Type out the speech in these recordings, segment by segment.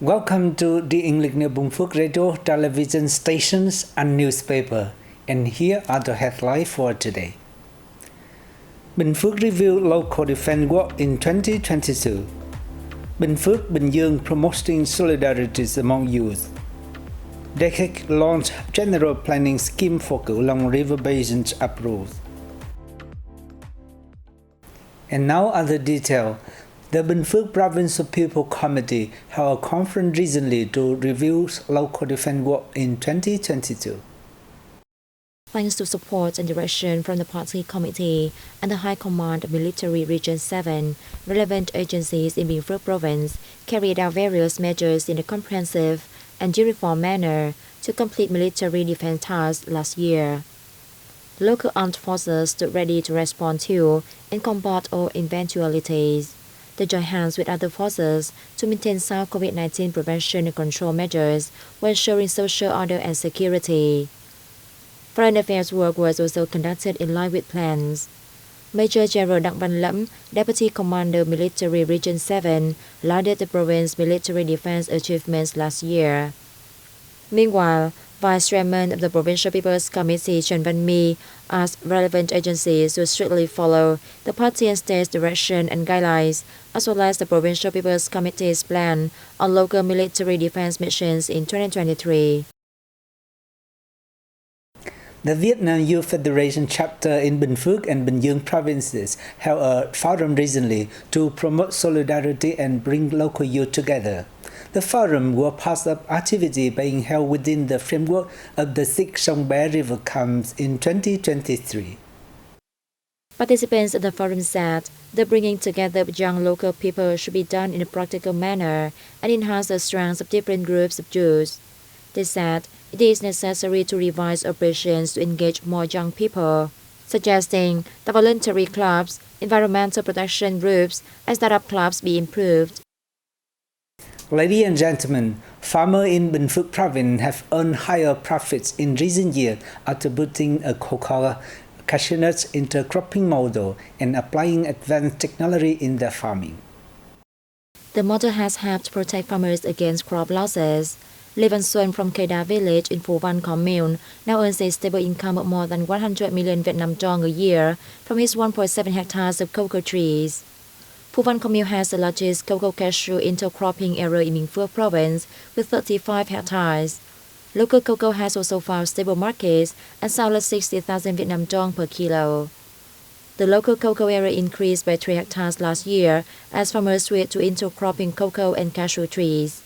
Welcome to the English News Bình Phước radio, television stations, and newspaper. And here are the headlines for today. Bình Phước review local defense work in 2022. Bình Phước, Bình Dương promoting solidarity among youth. DECIC launched general planning scheme for Cửu Long River Basin's approved. And now other detail. The Bình Phước Provincial People Committee held a conference recently to review local defense work in 2022. Thanks to support and direction from the Party Committee and the High Command of Military Region 7, relevant agencies in Bình Phước Province carried out various measures in a comprehensive and uniform manner to complete military defense tasks last year. Local armed forces stood ready to respond to and combat all eventualities. They joined hands with other forces to maintain sound COVID-19 prevention and control measures while ensuring social order and security. Foreign affairs work was also conducted in line with plans. Major General Đăng Văn Lẫm, Deputy Commander Military Region 7, lauded the province's military defense achievements last year. Meanwhile, Vice Chairman of the Provincial People's Committee Trần Văn My asked relevant agencies to strictly follow the party and state's direction and guidelines, as well as the Provincial People's Committee's plan on local military defense missions in 2023. The Vietnam Youth Federation chapter in Bình Phước and Bình Dương provinces held a forum recently to promote solidarity and bring local youth together. The forum was part of activity being held within the framework of the 6th Sông Bé River Camps in 2023. Participants at the forum said the bringing together of young local people should be done in a practical manner and enhance the strengths of different groups of youth. They said it is necessary to revise operations to engage more young people, suggesting that voluntary clubs, environmental protection groups, and startup clubs be improved. Ladies and gentlemen, farmers in Bình Phước province have earned higher profits in recent years after putting a cocoa cashew nuts intercropping model and applying advanced technology in their farming. The model has helped protect farmers against crop losses. Lê Văn Xuân from Cây Đa village in Phú Văn commune now earns a stable income of more than 100 million Vietnam dong a year from his 1.7 hectares of cocoa trees. Phú Văn commune has the largest cocoa cashew intercropping area in Bình Phước province with 35 hectares. Local cocoa has also found stable markets and sold at 60,000 Vietnam dong per kilo. The local cocoa area increased by 3 hectares last year as farmers switched to intercropping cocoa and cashew trees.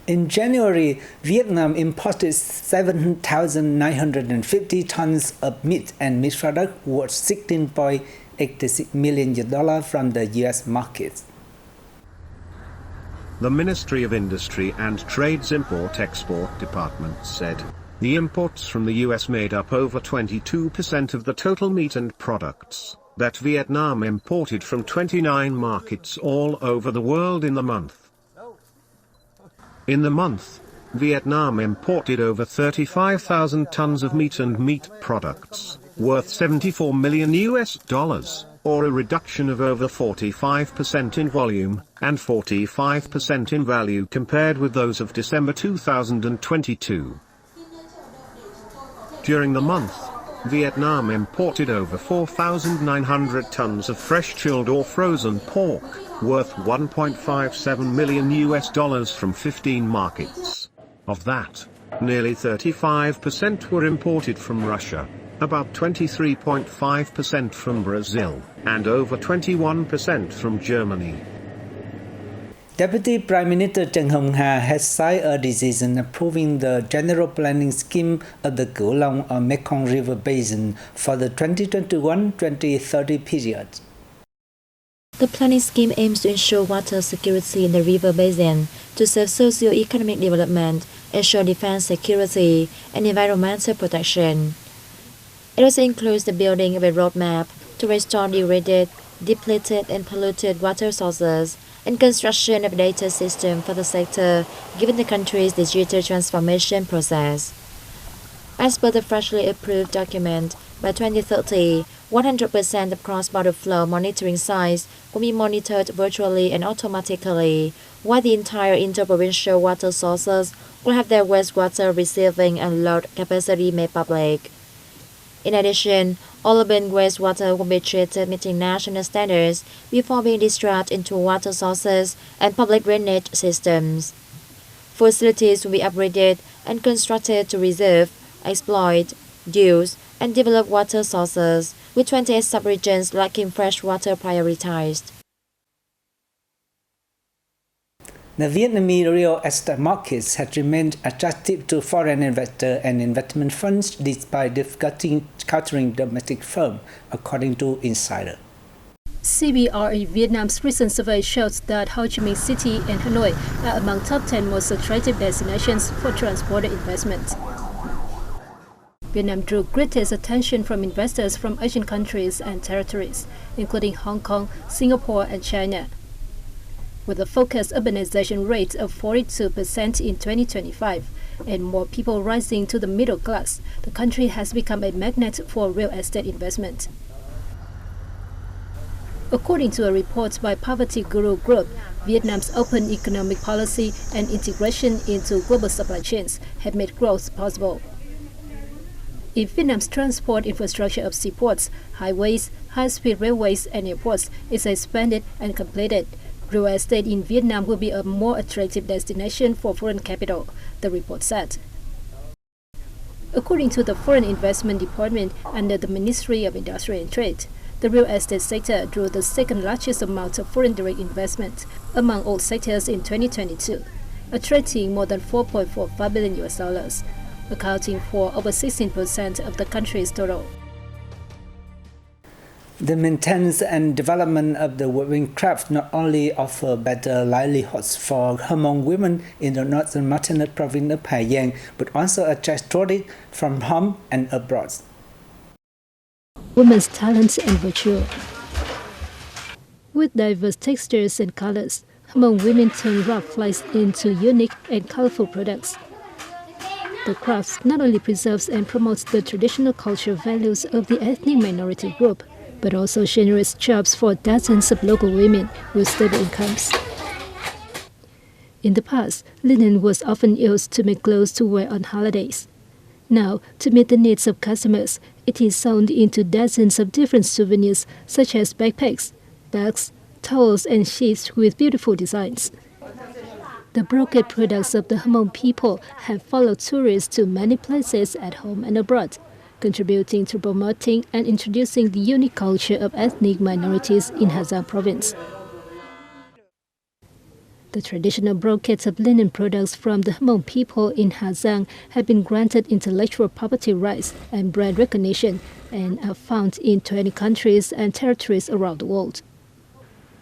In January, Vietnam imported 7,950 tons of meat and meat products worth $16.86 million from the U.S. market. The Ministry of Industry and Trade's Import-Export Department said the imports from the U.S. made up over 22% of the total meat and products that Vietnam imported from 29 markets all over the world in the month. In the month, Vietnam imported over 35,000 tons of meat and meat products, worth $74 million, or a reduction of over 45% in volume, and 45% in value compared with those of December 2022. During the month, Vietnam imported over 4,900 tons of fresh chilled or frozen pork, worth $1.57 million from 15 markets. Of that, nearly 35% were imported from Russia, about 23.5% from Brazil, and over 21% from Germany. Deputy Prime Minister Trần Hồng Hà has signed a decision approving the general planning scheme of the Cửu Long or Mekong River Basin for the 2021-2030 period. The planning scheme aims to ensure water security in the river basin, to serve socio-economic development, ensure defense security, and environmental protection. It also includes the building of a roadmap to restore degraded, depleted, and polluted water sources, and construction of a data system for the sector, given the country's digital transformation process. As per the freshly approved document, by 2030, 100% of cross-border flow monitoring sites will be monitored virtually and automatically, while the entire interprovincial water sources will have their wastewater receiving and load capacity made public. In addition, all urban wastewater will be treated meeting national standards before being discharged into water sources and public drainage systems. Facilities will be upgraded and constructed to reserve, exploit, use, and develop water sources, with 28 sub-regions lacking fresh water prioritized. The Vietnamese real estate markets have remained attractive to foreign investors and investment funds despite difficulty countering domestic firms, according to Insider. CBRE Vietnam's recent survey shows that Ho Chi Minh City and Hanoi are among top 10 most attractive destinations for transborder investment. Vietnam drew greatest attention from investors from Asian countries and territories, including Hong Kong, Singapore, and China. With a focused urbanization rate of 42% in 2025 and more people rising to the middle class, the country has become a magnet for real estate investment. According to a report by Poverty Guru Group, Vietnam's open economic policy and integration into global supply chains have made growth possible. If Vietnam's transport infrastructure of seaports, highways, high-speed railways, and airports is expanded and completed, real estate in Vietnam will be a more attractive destination for foreign capital, the report said. According to the Foreign Investment Department under the Ministry of Industry and Trade, the real estate sector drew the second largest amount of foreign direct investment among all sectors in 2022, attracting more than $4.45 billion, accounting for over 16% of the country's total. The maintenance and development of the weaving craft not only offer better livelihoods for Hmong women in the northern mountainous province of Hà Giang, but also attracts tourists from home and abroad. Women's talents and virtue. With diverse textures and colors, Hmong women turn rough flies into unique and colorful products. The craft not only preserves and promotes the traditional cultural values of the ethnic minority group, but also generates jobs for dozens of local women with stable incomes. In the past, linen was often used to make clothes to wear on holidays. Now, to meet the needs of customers, it is sewn into dozens of different souvenirs such as backpacks, bags, towels, and sheets with beautiful designs. The brocade products of the Hmong people have followed tourists to many places at home and abroad, contributing to promoting and introducing the unique culture of ethnic minorities in Hà Giang province. The traditional brocades of linen products from the Hmong people in Hà Giang have been granted intellectual property rights and brand recognition and are found in 20 countries and territories around the world.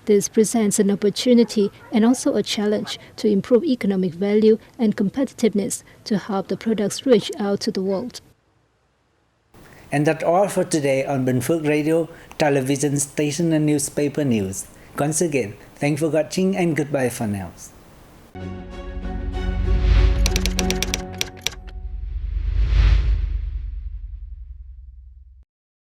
This presents an opportunity and also a challenge to improve economic value and competitiveness to help the products reach out to the world. And that's all for today on Bình Phước Radio, television station and newspaper news. Once again, thanks for watching and goodbye for now.